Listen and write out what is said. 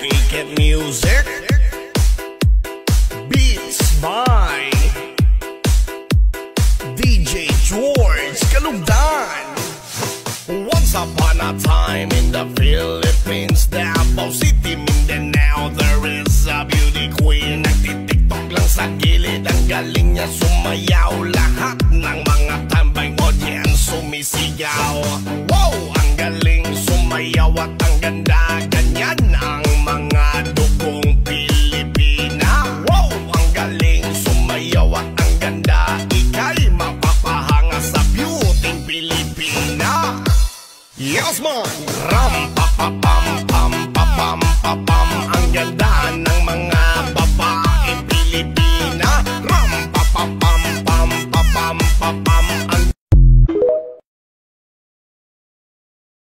Wicked music, beats by DJ George Kalugdan. Once upon a time in the Philippines, Davao City, Mindanao, there is a beauty queen. Nagtitiktok lang sa gilid, ang galing niya sumayaw. Lahat ng mga tambay audience sumisigaw. Wow! Ang galing sumayaw at ang ganda, ganyan ang mga dugong Pilipina. Wow! Ang galing sumayaw at ang ganda, ika'y mapapahanga sa beauty Pilipina. Yes man! Ram pa pa pam